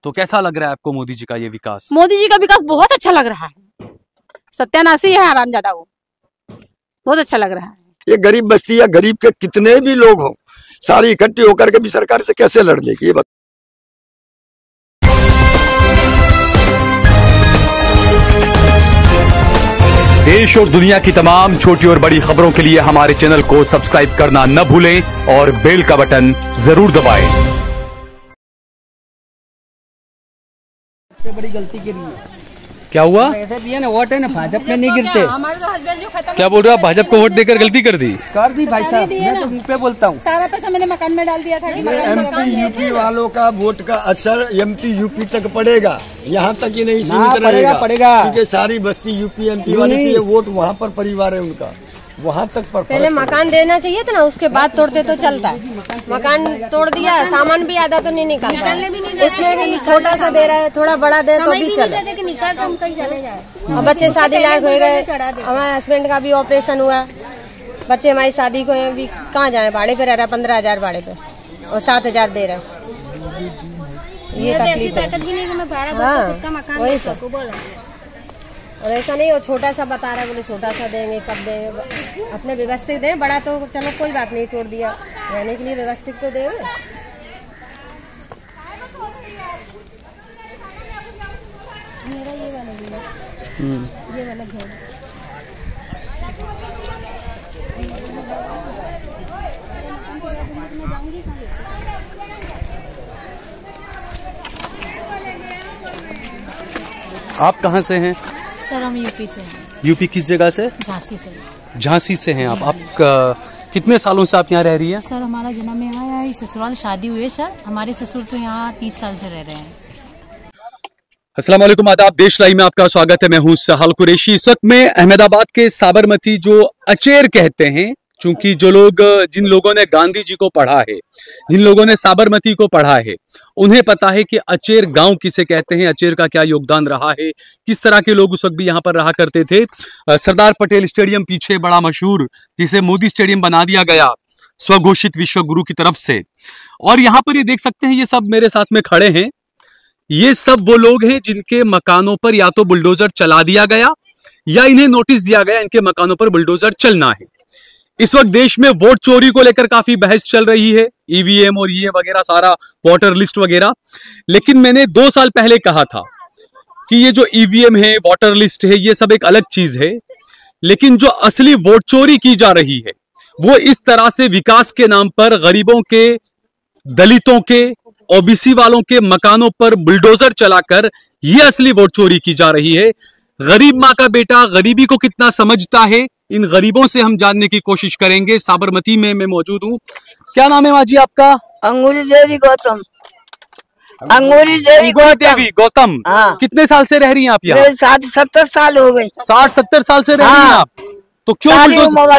तो कैसा लग रहा है आपको मोदी जी का ये विकास? मोदी जी का विकास बहुत अच्छा लग रहा है। सत्यानाशी है हरामजादा, वो बहुत अच्छा लग रहा है। ये गरीब बस्ती है, गरीब के कितने भी लोग हों, सारी इकट्ठी होकर के भी सरकार से कैसे लड़ लेगी ये बात। देश और दुनिया की तमाम छोटी और बड़ी खबरों के लिए हमारे चैनल को सब्सक्राइब करना न भूलें और बेल का बटन जरूर दबाएं। सबसे बड़ी गलती की रही है। क्या हुआ? ऐसे भी है ना, वोट है ना भाजपा में नहीं गिरते। हमारे तो हस्बैंड जो खत्म, क्या बोल रहे हो आप? भाजपा को वोट देकर गलती कर दी भाई साहब, मैं तो मुंह पे बोलता हूँ। सारा पैसा मैंने मकान में डाल दिया था कि एमपी यूपी वालों का वोट का असर एमपी यूपी तक पड़ेगा, यहाँ तक ही नहीं सीमित रहेगा, क्योंकि सारी बस्ती यूपी एमपी वाली थी, वोट वहाँ पर परिवार है उनका, वहाँ तक पर पहले मकान देना चाहिए था ना, उसके बाद तोड़ते तो चलता है। मकान तोड़ दिया, सामान भी आधा तो नहीं निकालता, इसमें भी छोटा सा दे रहा है, थोड़ा बड़ा दे तो भी चले। और बच्चे शादी लायक हो गए, हमारे हस्बैंड का भी ऑपरेशन हुआ, बच्चे हमारी शादी को भी कहाँ जाए, भाड़े पे रह रहा है, 15,000 भाड़े पे और 7,000 दे रहा है। ये तकलीफ है। हाँ वही तो, और ऐसा नहीं वो छोटा सा बता रहा है, बोले छोटा सा देंगे, कब देंगे, अपने व्यवस्थित दें। बड़ा तो चलो कोई बात नहीं, तोड़ दिया, रहने के लिए व्यवस्थित तो दें। मेरा ये वाला ये वाला घर आप कहाँ से हैं? सर हम यूपी से हैं। यूपी किस जगह से? झांसी से। झांसी से हैं आप कितने सालों से आप यहाँ रह रही हैं? सर हमारा जन्म यहाँ है, ससुराल शादी हुई है सर। हमारे ससुर तो यहाँ 30 साल से रह रहे हैं। अस्सलाम वालेकुम, आदाब। देश लाइव में आपका स्वागत है। मैं हूँ सहाल कुरैशी। इस वक्त में अहमदाबाद के साबरमती जो अचेर कहते हैं, चूंकि जिन लोगों ने गांधी जी को पढ़ा है, जिन लोगों ने साबरमती को पढ़ा है, उन्हें पता है कि अचेर गांव किसे कहते हैं, अचेर का क्या योगदान रहा है, किस तरह के लोग उस वक्त भी यहाँ पर रहा करते थे। सरदार पटेल स्टेडियम पीछे बड़ा मशहूर, जिसे मोदी स्टेडियम बना दिया गया स्वघोषित विश्व गुरु की तरफ से। और यहाँ पर ये देख सकते हैं, ये सब मेरे साथ में खड़े हैं, ये सब वो लोग हैं जिनके मकानों पर या तो बुलडोजर चला दिया गया या इन्हें नोटिस दिया गया इनके मकानों पर बुलडोजर चलना है। इस वक्त देश में वोट चोरी को लेकर काफी बहस चल रही है, ईवीएम और ये वगैरह सारा, वोटर लिस्ट वगैरह। लेकिन मैंने 2 साल पहले कहा था कि ये जो ईवीएम है, वोटर लिस्ट है, ये सब एक अलग चीज है, लेकिन जो असली वोट चोरी की जा रही है वो इस तरह से विकास के नाम पर गरीबों के, दलितों के, ओबीसी वालों के मकानों पर बुलडोजर चलाकर ये असली वोट चोरी की जा रही है। गरीब माँ का बेटा गरीबी को कितना समझता है, इन गरीबों से हम जानने की कोशिश करेंगे। साबरमती में मैं मौजूद हूँ। क्या नाम है माँ जी आपका? अंगूरी देवी गौतम। अंगूरी देवी गौतम। हाँ। कितने साल से रह रही हैं आप यहाँ? 60-70 साल हो गए। 60-70 साल से रह रही हैं आप? तो क्यों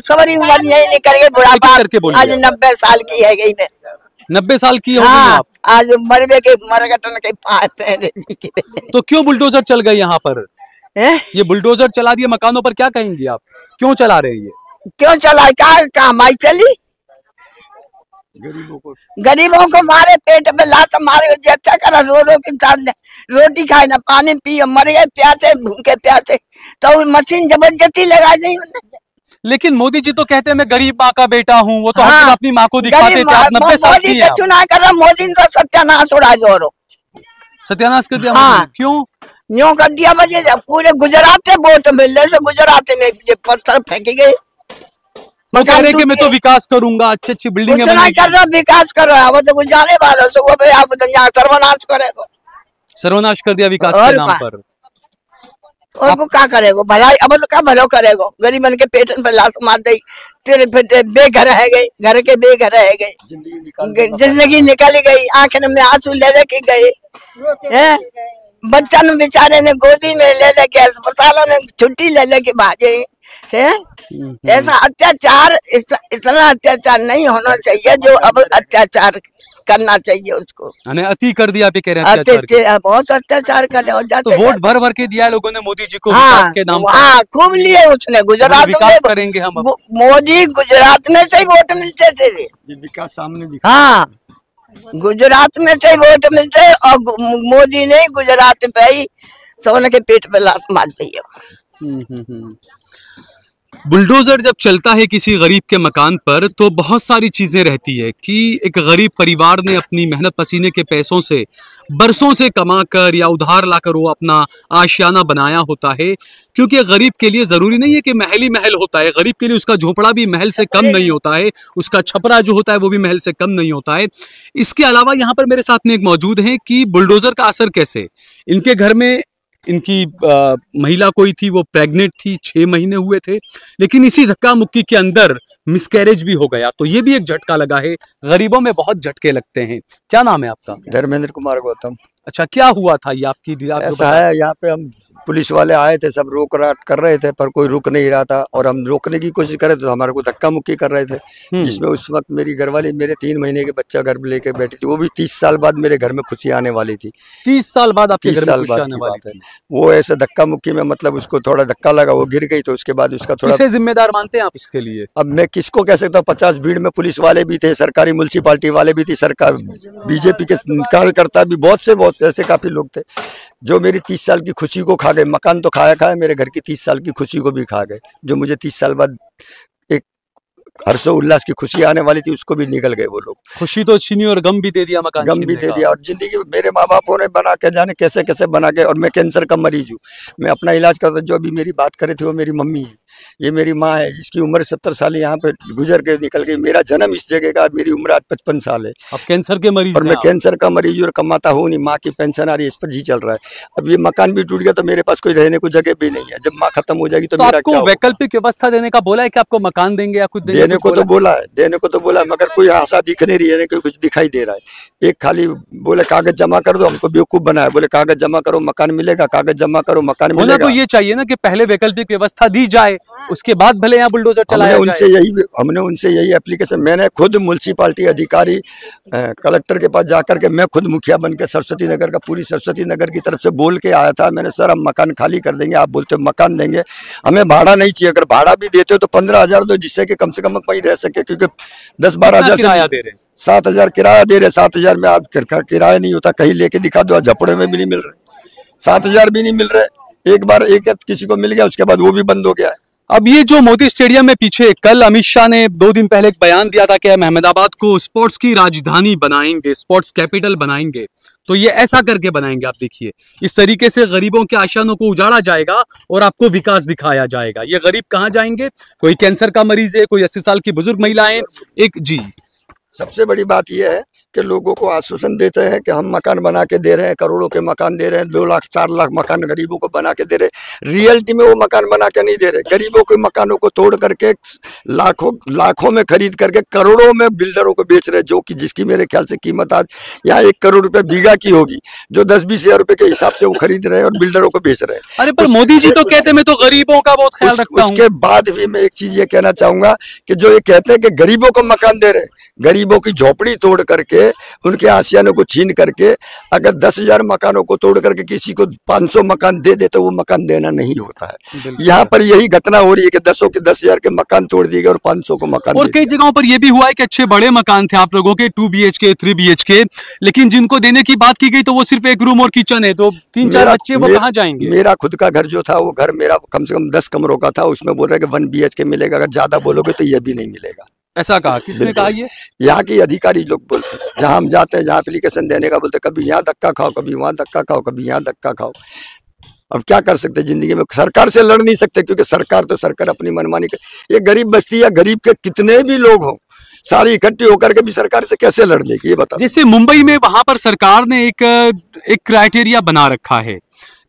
सवारी उम्र यही नहीं करके बुढ़ापा करके बोलिए। आज 90 साल की है गई मैं। 90 साल की हो गई हाँ, आप? आज मरवे के मरगटन के पास। तो क्यों बुलडोजर चल गए यहाँ पर? ये बुलडोजर चला दिए मकानों पर, क्या कहेंगे आप? क्यों चला रहे हैं ये? क्यों चला? क्या कमाई चली? गरीबों को मारे, पेट में लात मारे, अच्छा करा रो रो के साथ रोटी खाए ना पानी पिए, मर गए प्यासे, भूखे प्यासे, तो मशीन जबरदस्ती लगा दी। लेकिन मोदी जी तो कहते हैं मैं गरीब माँ का बेटा हूँ, वो तो हर दिन अपनी माँ को दिखाते थे। आप 90 साल की हैं। चुनाव कर रहा मोदी तो सत्यानाश उड़ा जोरो, सत्यानाश कर दिया। हाँ। क्यों यूं कर दिया? वजह पूरे गुजरात से वोट मिलने से गुजरात में ये पत्थर फेंके गए। वो कह रहे कि मैं तो विकास करूंगा, अच्छी अच्छी बिल्डिंगें कर रहा, विकास कर रहा है, वो तो जाने वाला से वो आप यहाँ सर्वनाश करेगा, सर्वनाश कर दिया विकास के नाम पर। और वो क्या करेगा? भलाई अब तो क्या भलो करेगा? गरीबन के पेट पर लाश मार दे, तेरे बेघर रह गए, घर के बेघर रह गए, जिंदगी निकल गई, आंखें में आंसू ले लेके गए, बच्चा ने बेचारे ने गोदी में ले लेके अस्पतालों ने छुट्टी ले लेके भागे। ऐसा अत्याचार, इतना अत्याचार नहीं होना चाहिए जो अब अत्याचार करना चाहिए उसको। अति कर दिया आप ये कह रहे हैं? बहुत अत्याचार कर रहे हो जाते। तो वोट भर भर के दिया लोगों ने मोदी जी को विकास के नाम पर। हाँ, खूब लिए उसने। गुजरात विकास करेंगे हम। मोदी गुजरात में से ही वोट मिलते थे, विकास सामने। हाँ, गुजरात में थे वोट मिलते और मोदी ने गुजरात पे ही सोने के पेट पे लात मार दी है। बुलडोजर जब चलता है किसी गरीब के मकान पर तो बहुत सारी चीजें रहती है कि एक गरीब परिवार ने अपनी मेहनत पसीने के पैसों से बरसों से कमाकर या उधार लाकर वो अपना आशियाना बनाया होता है, क्योंकि गरीब के लिए जरूरी नहीं है कि महल ही महल होता है। गरीब के लिए उसका झोपड़ा भी महल से कम नहीं होता है, उसका छपरा जो होता है वो भी महल से कम नहीं होता है। इसके अलावा यहाँ पर मेरे साथ में एक मौजूद है कि बुलडोजर का असर कैसे, इनके घर में इनकी महिला कोई थी, वो प्रेग्नेंट थी, 6 महीने हुए थे, लेकिन इसी धक्का मुक्की के अंदर मिसकैरेज भी हो गया, तो ये भी एक झटका लगा है। गरीबों में बहुत झटके लगते हैं। क्या नाम है आपका? धर्मेंद्र कुमार गौतम। अच्छा, क्या हुआ था ये आपकी? ऐसा है, यहाँ पे हम पुलिस वाले आए थे, सब रोक राट कर रहे थे पर कोई रुक नहीं रहा था, और हम रोकने की कोशिश कर रहे थे तो हमारे को धक्का मुक्की कर रहे थे, जिसमें उस वक्त मेरी घरवाली मेरे 3 महीने के बच्चा घर लेके बैठी थी। वो भी 30 साल बाद मेरे घर में खुशी आने वाली थी। 30 साल बाद आपके घर में खुशी आने वाली थी? वो ऐसे धक्का मुक्की में मतलब उसको थोड़ा धक्का लगा, वो गिर गई, तो उसके बाद उसका थोड़ा। किसे जिम्मेदार मानते हैं आप इसके लिए? अब मैं किसको कह सकता हूँ, 50 भीड़ में पुलिस वाले भी थे, सरकारी म्युनिसिपालिटी वाले भी थे, सरकार बीजेपी के कार्यकर्ता भी बहुत ऐसे काफी लोग थे जो मेरी 30 साल की खुशी को खा गए। मकान तो खाया मेरे घर की 30 साल की खुशी को भी खा गए। जो मुझे 30 साल बाद एक हर्षो उल्लास की खुशी आने वाली थी उसको भी निकल गए वो लोग। खुशी तो छीनी और गम भी दे दिया, मकान गम भी दे दिया। और जिंदगी में मेरे माँ बापों ने बना के जाने कैसे कैसे बना के, और मैं कैंसर का मरीज हूँ, मैं अपना इलाज करता। जो अभी मेरी बात करे थे वो मेरी मम्मी है, ये मेरी माँ है, जिसकी उम्र 70 साल यहाँ पे गुजर के निकल गई। मेरा जन्म इस जगह का, मेरी उम्र आज 55 साल है। अब कैंसर के मरीज और मैं कैंसर का मरीज और कमाता हूँ नहीं, माँ की पेंशन आ रही है, इस पर जी चल रहा है। अब ये मकान भी टूट गया तो मेरे पास कोई रहने को जगह भी नहीं है। जब माँ खत्म हो जाएगी तो मेरा क्या होगा? वैकल्पिक व्यवस्था देने का बोला है कि आपको मकान देंगे या कुछ देने को तो बोला है, मगर कोई आशा दिख नहीं रही है, कोई कुछ दिखाई दे रहा है। एक खाली बोले कागज जमा कर दो, हमको बेवकूफ बनाया, बोले कागज जमा करो मकान मिलेगा, कागज जमा करो मकान मिलेगा। तो ये चाहिए ना कि पहले वैकल्पिक व्यवस्था दी जाए, उसके बाद भले यहाँ बुलडोजर चलाया जाए। हमने उनसे यही एप्लीकेशन, मैंने खुद म्युनिसिपालिटी अधिकारी कलेक्टर के पास जाकर के मैं खुद मुखिया बन के सरस्वती नगर का, पूरी सरस्वती नगर की तरफ से बोल के आया था। मैंने सर हम मकान खाली कर देंगे, आप बोलते हो मकान देंगे, हमें भाड़ा नहीं चाहिए। अगर भाड़ा भी देते हो तो 15,000 दो, जिससे कि कम से कम वहीं रह सके, क्योंकि 10-12 हजार किराया दे रहे, 7,000 किराया दे रहे। 7,000 में आज किराया नहीं होता, कहीं लेके दिखा दो, झपड़े में भी नहीं मिल रहे, 7,000 भी नहीं मिल रहे। एक बार एक किसी को मिल गया, उसके बाद वो भी बंद हो गया है। अब ये जो मोदी स्टेडियम में पीछे, कल अमित शाह ने 2 दिन पहले एक बयान दिया था कि हम अहमदाबाद को स्पोर्ट्स की राजधानी बनाएंगे, स्पोर्ट्स कैपिटल बनाएंगे, तो ये ऐसा करके बनाएंगे। आप देखिए, इस तरीके से गरीबों के आशाओं को उजाड़ा जाएगा और आपको विकास दिखाया जाएगा। ये गरीब कहाँ जाएंगे? कोई कैंसर का मरीज है, कोई 80 साल की बुजुर्ग महिलाएं, एक जी। सबसे बड़ी बात यह है कि लोगों को आश्वासन देते हैं कि हम मकान बना के दे रहे हैं, करोड़ों के मकान दे रहे हैं, 2 लाख 4 लाख मकान गरीबों को बना के दे रहे हैं। रियलिटी में वो मकान बना के नहीं दे रहे। गरीबों के मकानों को तोड़ करके लाखों में खरीद करके करोड़ों में बिल्डरों को बेच रहे, जो कि जिसकी मेरे ख्याल से कीमत आज यहाँ 1 करोड़ रुपए बीघा की होगी, जो 10-20 हजार रुपए के हिसाब से वो खरीद रहे हैं और बिल्डरों को बेच रहे हैं। अरे पर मोदी जी तो कहते मैं तो गरीबों का बहुत ख्याल रखता हूं। उसके बाद भी मैं एक चीज ये कहना चाहूंगा कि जो ये कहते हैं कि गरीबों को मकान दे रहे, गरीबों की झोपड़ी तोड़ करके, उनके आसियानों को छीन करके, अगर 10,000 मकानों को तोड़ करके किसी को 500 मकान दे दे तो वो मकान देना नहीं होता है। यहाँ पर यही घटना हो रही है कि 10,000 के मकान तोड़ दिए गए और 500 को मकान। और कई जगहों पर यह भी हुआ है कि अच्छे बड़े मकान थे आप लोगों के, 2 BHK 3 BHK, लेकिन जिनको देने की बात की गई तो वो सिर्फ 1 रूम और किचन है, तो 3-4 बच्चे वो कहाँ जाएंगे? मेरा खुद का घर जो था, वो घर मेरा कम से कम 10 कमरों का था, उसमें बोल रहे कि 1 BHK मिलेगा, अगर ज्यादा बोलोगे तो ये भी नहीं मिलेगा। ऐसा कहा? किसने कहा ये? यहाँ के अधिकारी लोग बोलते हैं, जहाँ हम जाते हैं, जहाँ एप्लीकेशन देने का बोलते, कभी यहाँ धक्का खाओ, कभी वहाँ धक्का खाओ, कभी यहाँ धक्का खाओ। अब क्या कर सकते हैं जिंदगी में? सरकार से लड़ नहीं सकते, क्योंकि सरकार तो सरकार अपनी मनमानी कर। ये गरीब बस्ती या गरीब के कितने भी लोग हों, सारी इकट्ठी होकर के भी सरकार से कैसे लड़ लेगी, ये बता। जैसे मुंबई में वहां पर सरकार ने एक क्राइटेरिया बना रखा है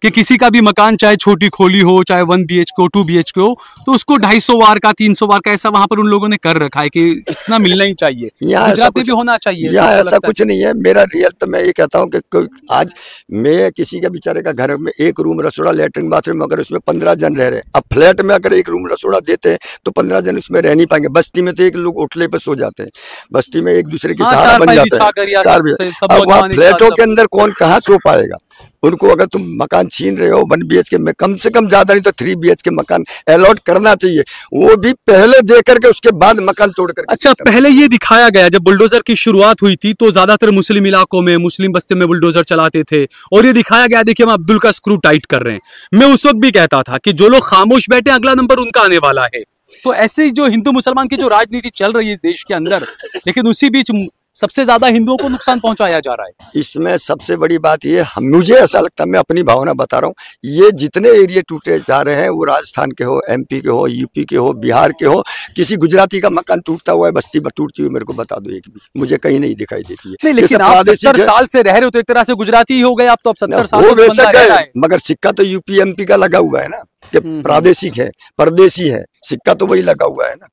कि किसी का भी मकान चाहे छोटी खोली हो, चाहे 1 BHK हो, 2 BHK हो, तो उसको 250 वार का, 300 वार का, ऐसा वहां पर उन लोगों ने कर रखा है कि इतना मिलना ही चाहिए। यहाँ ऐसा कुछ भी होना चाहिए। यहाँ ऐसा कुछ नहीं है। मेरा रियल तो मैं ये कहता हूँ कि आज मैं किसी के बेचारे का घर में 1 रूम रसोड़ा लेटरिन बाथरूम, अगर उसमें 15 जन रह रहे, अब फ्लैट में अगर 1 रूम रसोड़ा देते हैं तो 15 जन उसमें रह नहीं पाएंगे। बस्ती में तो एक लोग उठले पे सो जाते हैं, बस्ती में एक दूसरे की सहारा बन जाते हैं। वहाँ फ्लैटों के अंदर कौन कहाँ सो पाएगा? उनको अगर तुम मकान छीन रहे हो 1 BHK में, कम से कम ज्यादा नहीं तो 3 BHK मकान अलॉट करना चाहिए, वो भी पहले दे करके उसके बाद मकान तोड़ करके। अच्छा, पहले ये दिखाया गया जब बुलडोजर की शुरुआत हुई थी तो ज्यादातर मुस्लिम इलाकों में, मुस्लिम बस्ती में बुलडोजर चलाते थे और ये दिखाया गया देखिए हम अब्दुल का स्क्रू टाइट कर रहे हैं। मैं उस वक्त भी कहता था कि जो लोग खामोश बैठे अगला नंबर उनका आने वाला है। तो ऐसे ही जो हिंदू मुसलमान की जो राजनीति चल रही है इस देश के अंदर, लेकिन उसी बीच सबसे ज्यादा हिंदुओं को नुकसान पहुंचाया जा रहा है। इसमें सबसे बड़ी बात ये, मुझे ऐसा लगता है, मैं अपनी भावना बता रहा हूँ, ये जितने एरिया टूटे जा रहे हैं वो राजस्थान के हो, MP के हो, UP के हो, बिहार के हो, किसी गुजराती का मकान टूटता हुआ है, बस्ती टूटती हुई मेरे को बता दो एक भी, मुझे कहीं नहीं दिखाई देती है। नहीं, लेकिन आप 70 साल से रह रहे हो तो एक तरह से गुजराती ही हो गए आप तो। अब 70 साल हो बेशक है, मगर सिक्का तो UP MP का लगा हुआ है ना, कि प्रादेशिक है, परदेशी है, सिक्का तो वही लगा हुआ है ना,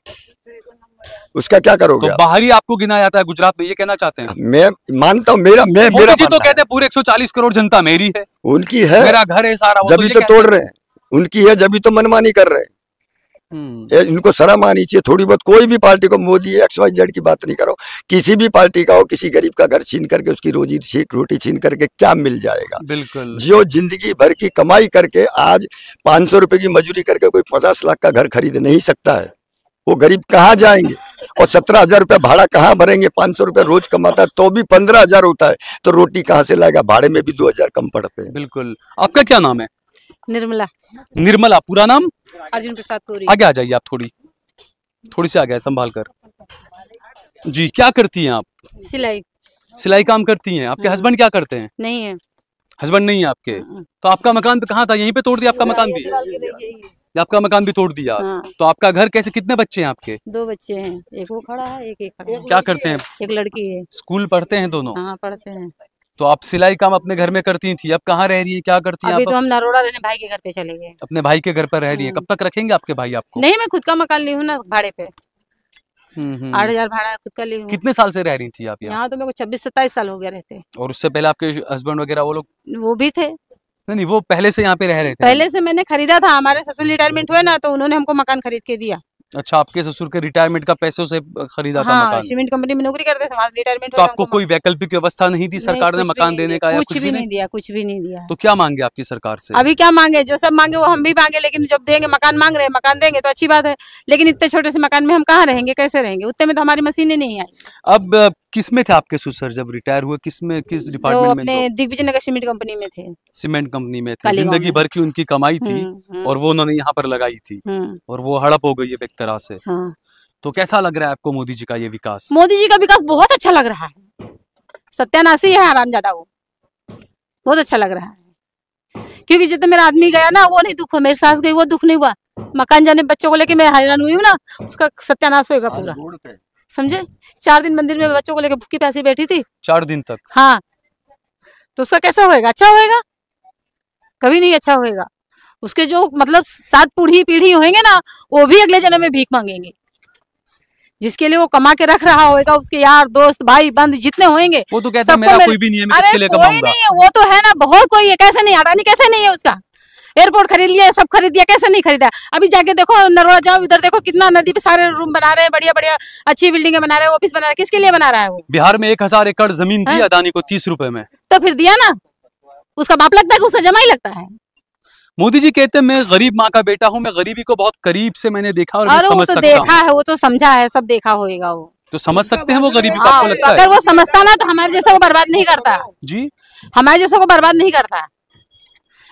उसका क्या करोगे? तो बाहरी आपको गिना जाता है गुजरात में, ये कहना चाहते हैं? मैं मानता हूँ, मेरा जी तो कहते हैं पूरे 140 करोड़ जनता मेरी है, उनकी है, मेरा घर है सारा, जब तो तोड़ रहे हैं, उनकी है जब तो मनमानी कर रहे हैं। इनको शर्म आनी चाहिए थोड़ी बहुत। कोई भी पार्टी को, मोदी XYZ की बात नहीं करो, किसी भी पार्टी का हो, किसी गरीब का घर छीन करके उसकी रोटी छीन करके क्या मिल जाएगा? बिल्कुल। जो जिंदगी भर की कमाई करके आज 500 रुपए की मजदूरी करके कोई 50 लाख का घर खरीद नहीं सकता है, वो गरीब कहाँ जाएंगे? और 17,000 रुपया भाड़ा कहाँ भरेंगे? 500 रुपया रोज कमाता है तो भी 15,000 होता है, तो रोटी कहाँ से लाएगा? भाड़े में भी 2,000 कम पड़ते हैं। बिल्कुल। आपका क्या नाम है? निर्मला। निर्मला, पूरा नाम? अर्जुन प्रसाद कोरी। आगे आ जाइए आप, थोड़ी सी आगे संभाल कर। जी, क्या करती हैं आप? सिलाई काम करती हैं। आपके हस्बैंड क्या करते हैं? नहीं है। हस्बैंड नहीं है आपके? तो आपका मकान कहाँ था? यहीं पे तोड़ दिया आपका मकान भी? आपका मकान भी तोड़ दिया। हाँ। तो आपका घर कैसे, कितने बच्चे हैं आपके? 2 बच्चे हैं, एक वो खड़ा है, एक खड़ा है। क्या करते हैं? एक लड़की है। स्कूल पढ़ते हैं दोनों? हाँ, पढ़ते हैं। तो आप सिलाई काम अपने घर में करती थी, अब कहाँ रह रही है, क्या करती हैं? अभी तो हम नरोड़ा रहने भाई के घर पे चले गए। अपने भाई के घर पर रह रही है। कब तक रखेंगे आपके भाई आपको? नहीं, मैं खुद का मकान ली हूँ ना भाड़े पे। 8,000 भाड़ा खुद का ली हूँ। कितने साल से रह रही थी आप यहाँ? तो मेरे को 26-27 साल हो गया रहते। और उससे पहले आपके हस्बैंड वगैरह वो लोग? वो भी थे। नहीं, वो पहले से यहाँ पे रह रहे थे? पहले से मैंने खरीदा था, हमारे ससुर रिटायरमेंट हुए ना तो उन्होंने हमको मकान खरीद के दिया। अच्छा, आपके ससुर के रिटायरमेंट का पैसों से खरीदा था मकान? सीमेंट कंपनी में नौकरी करते थे, वहाँ रिटायरमेंट। तो आपको कोई वैकल्पिक व्यवस्था नहीं दी सरकार ने मकान देने का? कुछ भी नहीं दिया, कुछ भी नहीं दिया। तो क्या मांगे आपकी सरकार से? अभी क्या मांगे? जो सब मांगे वो हम भी मांगे, लेकिन जब देंगे, मकान मांग रहे हैं, मकान देंगे तो अच्छी बात है, लेकिन इतने छोटे से मकान में हम कहाँ रहेंगे, कैसे रहेंगे? उतने में तो हमारी मशीनें नहीं आई। अब किस में थे आपके ससुर जब रिटायर हुए? किस डिपार्टमेंट में? अपने दिग्विजय नगर सीमेंट कंपनी में थे। सीमेंट कंपनी में थे। जिंदगी भर की उनकी कमाई थी और वो उन्होंने यहाँ पर लगाई थी और वो हड़प हो गई है एक तरह से। तो कैसा लग रहा है आपको मोदी जी का ये विकास? मोदी जी का विकास बहुत अच्छा लग रहा है। सत्यानाशी है हरामजादा, वो बहुत अच्छा लग रहा है। क्योंकि जितना मेरा आदमी गया ना वो नहीं दुख हुआ, मेरी सास गई वो दुख नहीं हुआ। मकान जाने बच्चों को लेके मैं हैरान हुई हूँ ना, उसका सत्यानाश होगा पूरा, समझे? 4 दिन मंदिर में बच्चों को लेकर भूखी प्यासी बैठी थी, 4 दिन तक। हाँ, तो उसका कैसा होएगा? अच्छा होएगा? कभी नहीं अच्छा होएगा। उसके जो मतलब 7 पीढ़ी होंगे ना, वो भी अगले जन्म में भीख मांगेंगे। जिसके लिए वो कमा के रख रहा होगा, उसके यार दोस्त भाई बंद जितने होंगे, वो तो कहता है मेरा कोई भी नहीं है, मैं किसके लिए कमाऊंगा? कोई नहीं है, वो तो है ना, बहुत कोई है। कैसे नहीं, अडानी कैसे नहीं है? उसका एयरपोर्ट खरीद लिया, सब खरीद लिया, कैसे नहीं खरीदा? अभी जाके देखो नरोड़ा जाओ, इधर देखो कितना नदी पे सारे रूम बना रहे हैं, बढ़िया बढ़िया अच्छी बिल्डिंग बना रहे हैं, ऑफिस बना रहे हैं। किसके लिए बना रहा है वो? बिहार में 1000 एकड़ जमीन दी अदानी को 30 रुपए में, तो फिर दिया ना। उसका बाप लगता है कि उसका जमाई लगता है। मोदी जी कहते हैं मैं गरीब माँ का बेटा हूँ, मैं गरीबी को बहुत करीब से मैंने देखा और समझ वो तो देखा है, वो तो समझा है, सब देखा होगा वो तो समझ सकते हैं वो गरीबी को। आपको लगता है? अगर वो समझता ना तो हमारे जैसे को बर्बाद नहीं करता जी, हमारे जैसे को बर्बाद नहीं करता।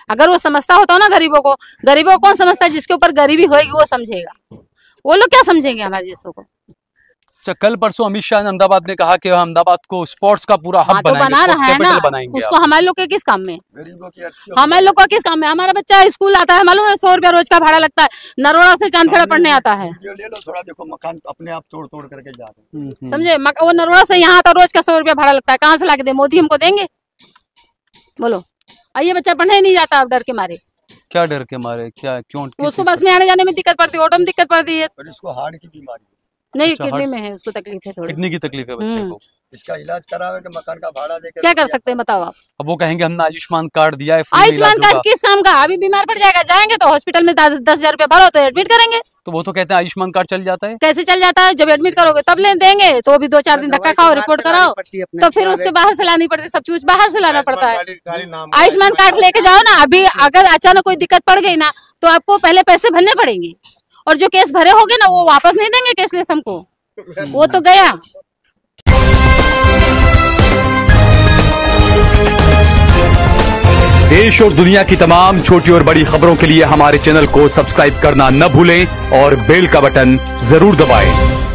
अगर वो समझता होता ना गरीबों को कौन समझता है? जिसके ऊपर गरीबी होगी वो समझेगा, वो लोग क्या समझेंगे हमारे जैसों को? अच्छा, कल परसों अमित शाह ने अहमदाबाद ने कहा कि अहमदाबाद को स्पोर्ट्स का पूरा हब तो बना रहा है ना, उसको हमारे लोग के किस काम में? हमारे लोग का किस काम में? हमारा बच्चा स्कूल आता है, मालूम है 100 रुपया रोज का भाड़ा लगता है, नरोड़ा से चांदखेड़ा पढ़ने आता है। ले लो थोड़ा, देखो मकान अपने आप तोड़ करके जा रहे हैं, समझे? वो नरोड़ा से यहाँ आता, रोज का 100 रुपया भाड़ा लगता है, कहाँ से ला के दे? मोदी हमको देंगे? बोलो। ये बच्चा पढ़ने नहीं जाता अब डर के मारे। क्या डर के मारे? क्या क्यों? उसको बस में आने जाने में दिक्कत पड़ती है, ऑटो में दिक्कत पड़ती है। इसको हार्ट की बीमारी नहीं, अच्छा, किडनी में है, उसको तकलीफ है थोड़ी। किडनी की तकलीफ है बच्चे को। इसका इलाज करावे के मकान का भाड़ा देकर क्या कर सकते हैं बताओ आप? अब वो कहेंगे हमने आयुष्मान कार्ड दिया है, फ्री में आयुष्मान इलाज कार्ड होगा। किस काम का? अभी बीमार पड़ जाएगा, जाएंगे तो हॉस्पिटल में 10,000 रुपया भरो तो एडमिट करेंगे। तो वो तो कहते हैं आयुष्मान कार्ड चल जाता है। कैसे चल जाता है? जब एडमिट करोगे तब ले देंगे, तो भी 2-4 दिन धक्का खाओ, रिपोर्ट कराओ, तो फिर उसके बाहर से लानी पड़ती है, सब चीज बाहर से लाना पड़ता है। आयुष्मान कार्ड लेके जाओ ना, अभी अगर अचानक कोई दिक्कत पड़ गई ना तो आपको पहले पैसे भरने पड़ेंगे, और जो केस भरे होगे ना वो वापस नहीं देंगे केसलेस हमको, वो तो गया। देश और दुनिया की तमाम छोटी और बड़ी खबरों के लिए हमारे चैनल को सब्सक्राइब करना न भूलें और बेल का बटन जरूर दबाएं।